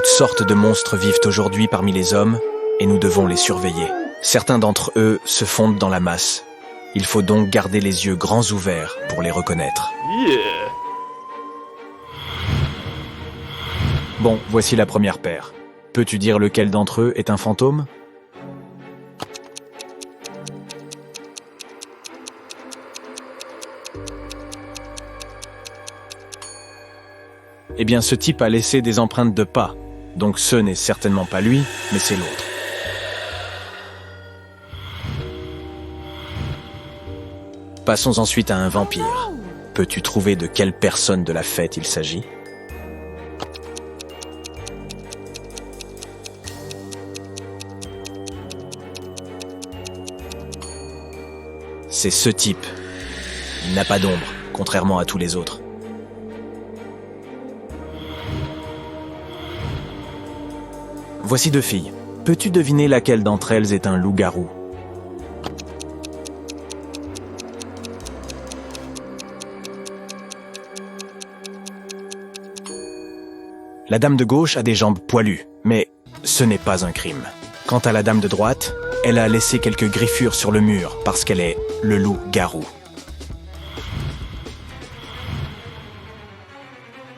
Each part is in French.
Toutes sortes de monstres vivent aujourd'hui parmi les hommes et nous devons les surveiller. Certains d'entre eux se fondent dans la masse. Il faut donc garder les yeux grands ouverts pour les reconnaître. Bon, voici la première paire. Peux-tu dire lequel d'entre eux est un fantôme ? Eh bien, ce type a laissé des empreintes de pas. Donc ce n'est certainement pas lui, mais c'est l'autre. Passons ensuite à un vampire. Peux-tu trouver de quelle personne de la fête il s'agit ? C'est ce type. Il n'a pas d'ombre, contrairement à tous les autres. Voici deux filles. Peux-tu deviner laquelle d'entre elles est un loup-garou ? La dame de gauche a des jambes poilues, mais ce n'est pas un crime. Quant à la dame de droite, elle a laissé quelques griffures sur le mur parce qu'elle est le loup-garou.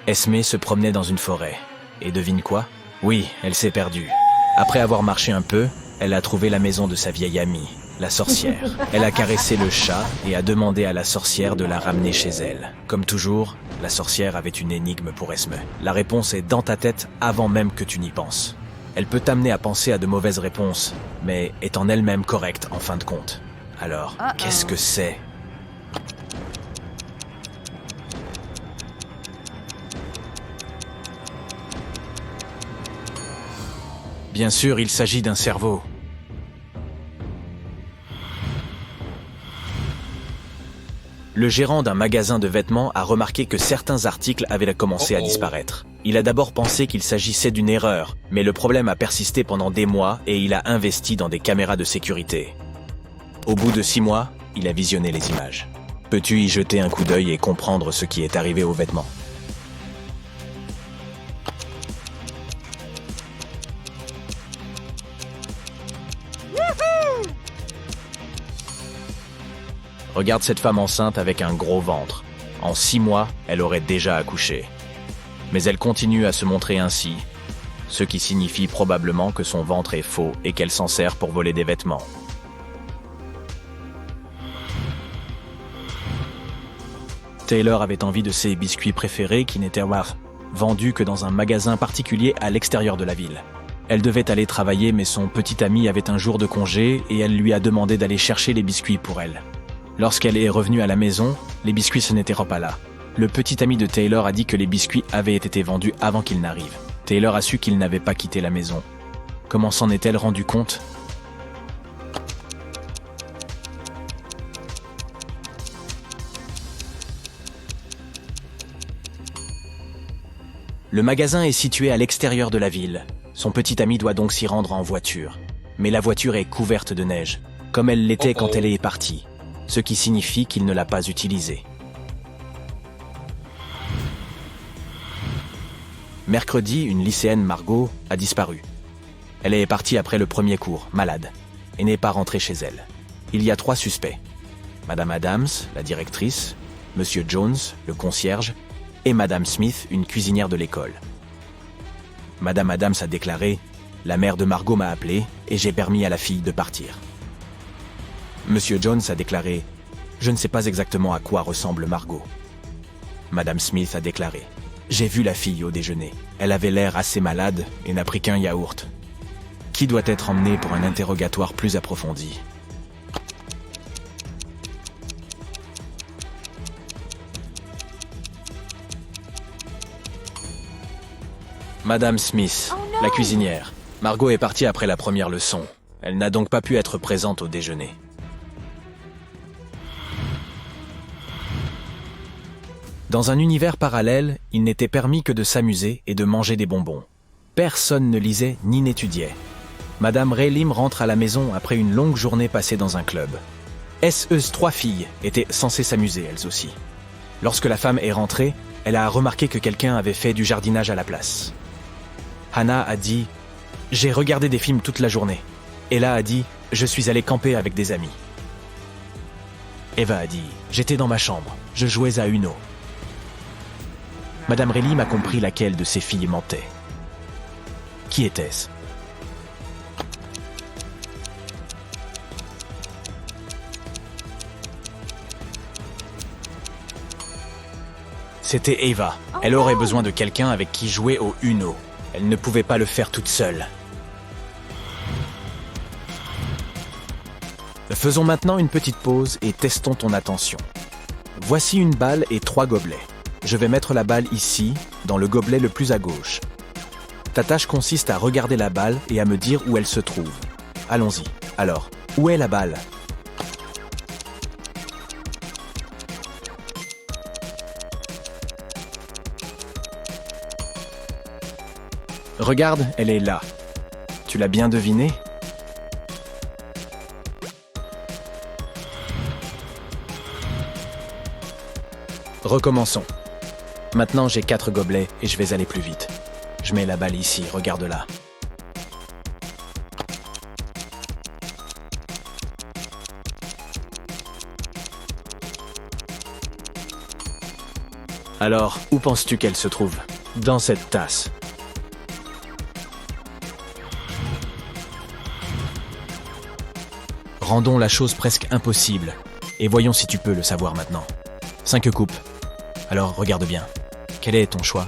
Esmée se promenait dans une forêt. Et devine quoi ? Oui, elle s'est perdue. Après avoir marché un peu, elle a trouvé la maison de sa vieille amie, la sorcière. Elle a caressé le chat et a demandé à la sorcière de la ramener chez elle. Comme toujours, la sorcière avait une énigme pour Esme. La réponse est dans ta tête avant même que tu n'y penses. Elle peut t'amener à penser à de mauvaises réponses, mais est en elle-même correcte en fin de compte. Alors, qu'est-ce que c'est ? Bien sûr, il s'agit d'un cerveau. Le gérant d'un magasin de vêtements a remarqué que certains articles avaient commencé à disparaître. Il a d'abord pensé qu'il s'agissait d'une erreur, mais le problème a persisté pendant des mois et il a investi dans des caméras de sécurité. Au bout de 6 mois, il a visionné les images. Peux-tu y jeter un coup d'œil et comprendre ce qui est arrivé aux vêtements ? Regarde cette femme enceinte avec un gros ventre. En 6 mois, elle aurait déjà accouché. Mais elle continue à se montrer ainsi, ce qui signifie probablement que son ventre est faux et qu'elle s'en sert pour voler des vêtements. Taylor avait envie de ses biscuits préférés qui n'étaient vendus que dans un magasin particulier à l'extérieur de la ville. Elle devait aller travailler, mais son petit ami avait un jour de congé et elle lui a demandé d'aller chercher les biscuits pour elle. Lorsqu'elle est revenue à la maison, les biscuits ce n'étaient pas là. Le petit ami de Taylor a dit que les biscuits avaient été vendus avant qu'il n'arrive. Taylor a su qu'il n'avait pas quitté la maison. Comment s'en est-elle rendue compte ? Le magasin est situé à l'extérieur de la ville. Son petit ami doit donc s'y rendre en voiture. Mais la voiture est couverte de neige, comme elle l'était quand elle est partie. Ce qui signifie qu'il ne l'a pas utilisée. Mercredi, une lycéenne, Margot, a disparu. Elle est partie après le premier cours, malade, et n'est pas rentrée chez elle. Il y a 3 suspects. Madame Adams, la directrice, Monsieur Jones, le concierge, et Madame Smith, une cuisinière de l'école. Madame Adams a déclaré « La mère de Margot m'a appelé et j'ai permis à la fille de partir ». Monsieur Jones a déclaré « Je ne sais pas exactement à quoi ressemble Margot ». Madame Smith a déclaré « J'ai vu la fille au déjeuner. Elle avait l'air assez malade et n'a pris qu'un yaourt. Qui doit être emmené pour un interrogatoire plus approfondi ?» Madame Smith, la cuisinière. Margot est partie après la première leçon. Elle n'a donc pas pu être présente au déjeuner. Dans un univers parallèle, il n'était permis que de s'amuser et de manger des bonbons. Personne ne lisait ni n'étudiait. Madame Raylim rentre à la maison après une longue journée passée dans un club. Eux 3 filles étaient censées s'amuser elles aussi. Lorsque la femme est rentrée, elle a remarqué que quelqu'un avait fait du jardinage à la place. Hannah a dit « J'ai regardé des films toute la journée. » Ella a dit « Je suis allée camper avec des amis. » Eva a dit « J'étais dans ma chambre, je jouais à Uno. » Madame Reilly m'a compris laquelle de ses filles mentait. Qui était-ce? C'était Eva. Elle aurait besoin de quelqu'un avec qui jouer au Uno. Elle ne pouvait pas le faire toute seule. Faisons maintenant une petite pause et testons ton attention. Voici une balle et 3 gobelets. Je vais mettre la balle ici, dans le gobelet le plus à gauche. Ta tâche consiste à regarder la balle et à me dire où elle se trouve. Allons-y. Alors, où est la balle? Regarde, elle est là. Tu l'as bien deviné? Recommençons. Maintenant, j'ai 4 gobelets et je vais aller plus vite. Je mets la balle ici, regarde-la. Alors, où penses-tu qu'elle se trouve? Dans cette tasse. Rendons la chose presque impossible, et voyons si tu peux le savoir maintenant. 5 coupes. Alors, regarde bien. Quel est ton choix?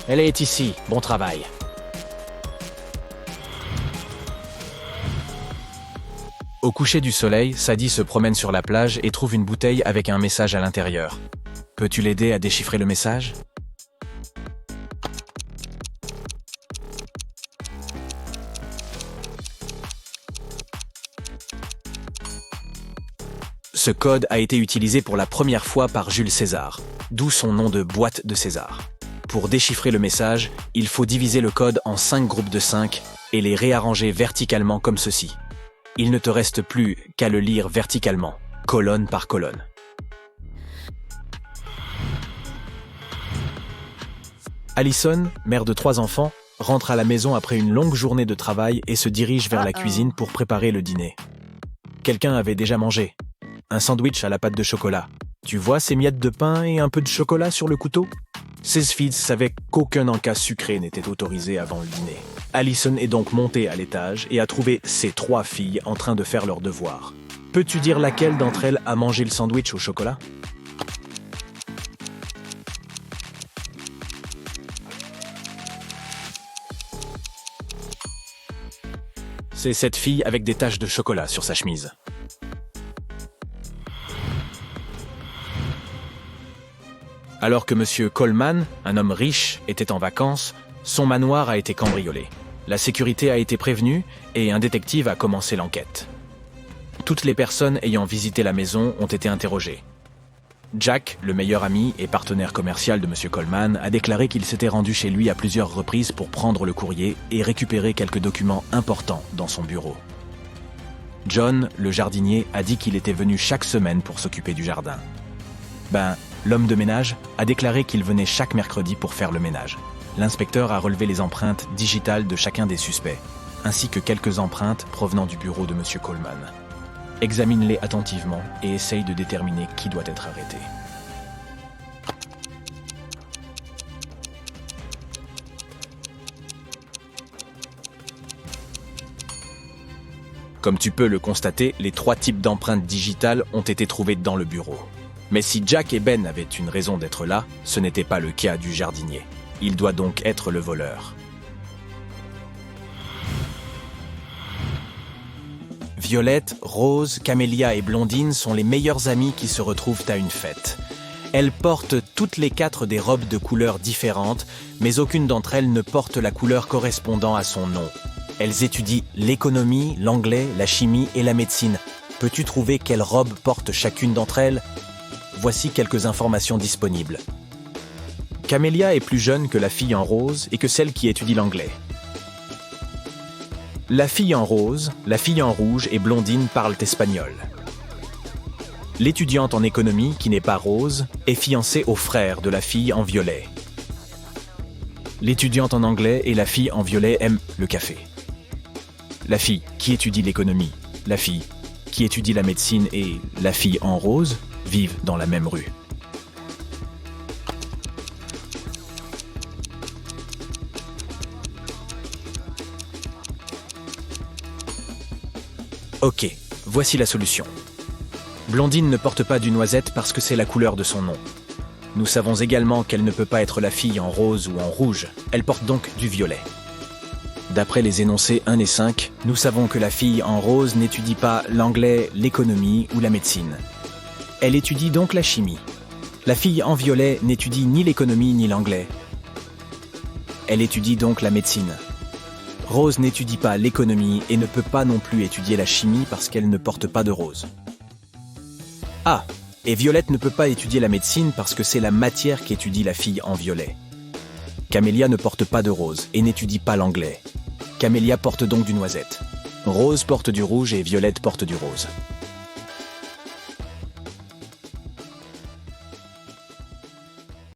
Elle est ici. Bon travail. Au coucher du soleil, Sadie se promène sur la plage et trouve une bouteille avec un message à l'intérieur. Peux-tu l'aider à déchiffrer le message? Ce code a été utilisé pour la première fois par Jules César, d'où son nom de boîte de César. Pour déchiffrer le message, il faut diviser le code en 5 groupes de 5 et les réarranger verticalement comme ceci. Il ne te reste plus qu'à le lire verticalement, colonne par colonne. Allison, mère de 3 enfants, rentre à la maison après une longue journée de travail et se dirige vers la cuisine pour préparer le dîner. Quelqu'un avait déjà mangé. Un sandwich à la pâte de chocolat. Tu vois ces miettes de pain et un peu de chocolat sur le couteau? Sisfeld savait qu'aucun encas sucré n'était autorisé avant le dîner. Allison est donc montée à l'étage et a trouvé ses 3 filles en train de faire leurs devoirs. Peux-tu dire laquelle d'entre elles a mangé le sandwich au chocolat? C'est cette fille avec des taches de chocolat sur sa chemise. Alors que M. Coleman, un homme riche, était en vacances, son manoir a été cambriolé. La sécurité a été prévenue et un détective a commencé l'enquête. Toutes les personnes ayant visité la maison ont été interrogées. Jack, le meilleur ami et partenaire commercial de M. Coleman, a déclaré qu'il s'était rendu chez lui à plusieurs reprises pour prendre le courrier et récupérer quelques documents importants dans son bureau. John, le jardinier, a dit qu'il était venu chaque semaine pour s'occuper du jardin. L'homme de ménage a déclaré qu'il venait chaque mercredi pour faire le ménage. L'inspecteur a relevé les empreintes digitales de chacun des suspects, ainsi que quelques empreintes provenant du bureau de M. Coleman. Examine-les attentivement et essaye de déterminer qui doit être arrêté. Comme tu peux le constater, les 3 types d'empreintes digitales ont été trouvées dans le bureau. Mais si Jack et Ben avaient une raison d'être là, ce n'était pas le cas du jardinier. Il doit donc être le voleur. Violette, Rose, Camélia et Blondine sont les meilleures amies qui se retrouvent à une fête. Elles portent toutes les 4 des robes de couleurs différentes, mais aucune d'entre elles ne porte la couleur correspondant à son nom. Elles étudient l'économie, l'anglais, la chimie et la médecine. Peux-tu trouver quelle robe porte chacune d'entre elles? Voici quelques informations disponibles. Camélia est plus jeune que la fille en rose et que celle qui étudie l'anglais. La fille en rose, la fille en rouge et Blondine parlent espagnol. L'étudiante en économie, qui n'est pas Rose, est fiancée au frère de la fille en violet. L'étudiante en anglais et la fille en violet aiment le café. La fille qui étudie l'économie, la fille qui étudie la médecine et la fille en rose vivent dans la même rue. Ok, voici la solution. Blondine ne porte pas du noisette parce que c'est la couleur de son nom. Nous savons également qu'elle ne peut pas être la fille en rose ou en rouge, elle porte donc du violet. D'après les énoncés 1 et 5, nous savons que la fille en rose n'étudie pas l'anglais, l'économie ou la médecine. Elle étudie donc la chimie. La fille en violet n'étudie ni l'économie ni l'anglais. Elle étudie donc la médecine. Rose n'étudie pas l'économie et ne peut pas non plus étudier la chimie parce qu'elle ne porte pas de rose. Ah, et Violette ne peut pas étudier la médecine parce que c'est la matière qu'étudie la fille en violet. Camélia ne porte pas de rose et n'étudie pas l'anglais. Camélia porte donc du noisette. Rose porte du rouge et Violette porte du rose.